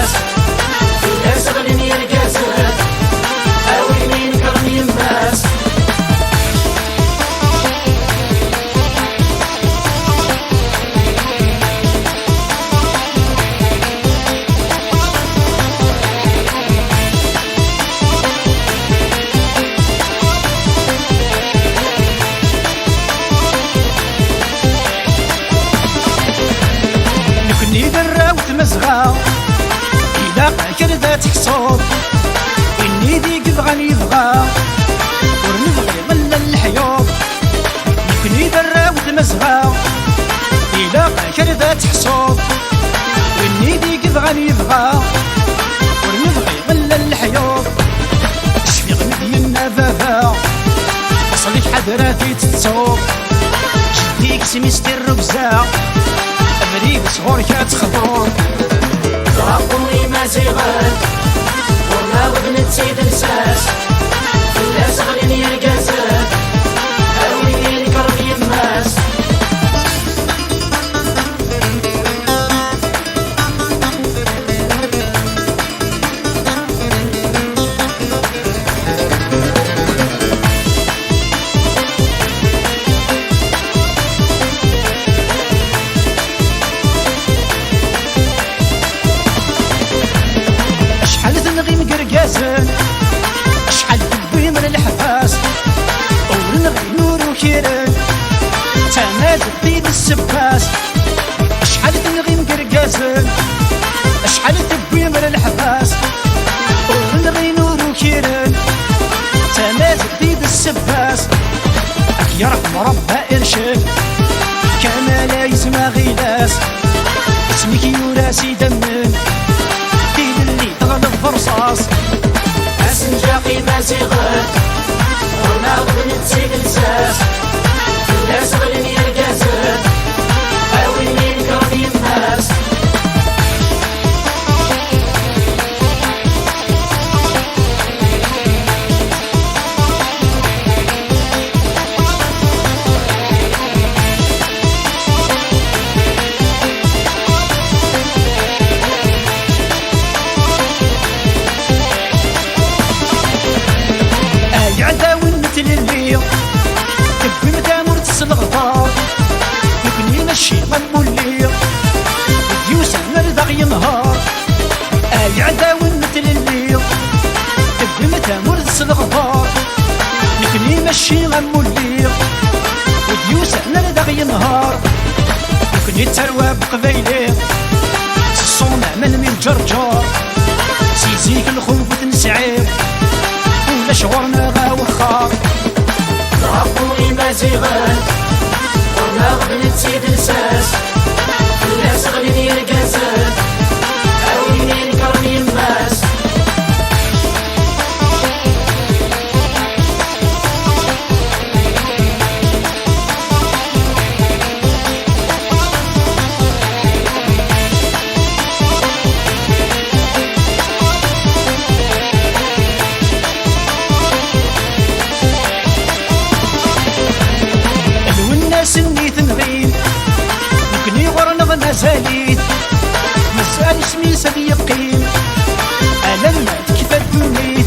الساس في الناس غلين يرقازن أويني نكرم يماس مزغا إلا كردا تحصد إني ديك بغاني يبغى ورنبغي غلا الحيوط يمكن دراوت مزغا إلا كردا تحصد وإني ديك بغاني يبغى ورنبغي غلا الحيوط شفي غمدينا بابا وصلك حضراتي تتصوب جديك سميستي الربزة أبريد صغور كتخبر ضربوني مازيغان وما وبنت سيد الساس في الناس غلين يرقازن أويني نكرم يماس أشحال تبوي من الحفاس ورنغي نور وكيرن تماز الطيب السباس أشحال تنغي مقرقازن أشحال تبوي من الحفاس ورنغي نور وكيرن تماز الطيب السباس يا رحم ربها إرشد كمال يسمى غيلاس اسمك يوراسي دمن اللي تغلب فرصاص أسنجاقي مازيغن وما بنت سيد الساس في الناس غلين يرقازن أويني نكرم يماس تبي مدام ورتسل الغفار يبني مشي غنمولي وديوسه مرضى ينهار اي عداون مثل الليل تبي مدام ورتسل الغفار يبني مشي غنمولي وديوسه مرضى ينهار يكون يتروى بقبيلي الصومع من جرجار سيزيك الخوف تنسعير ولا شعورنا غا وخار ضربوني مازيغان وما بنت سيد الساس في الناس غلين يرقازن أويني نكرم يماس سني تنغيل يمكن يغرنغ مازاليت مازال اسمي سبيقين أنا المات كيف الدنيت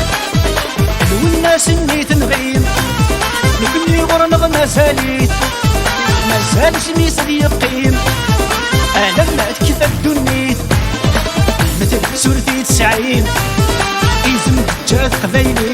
الناس سني تنغيل يمكن يغرنغ مازاليت مازال اسمي سبيقين أنا المات كيف الدنيت مثل سورتي 90 إيزم جات قبيلي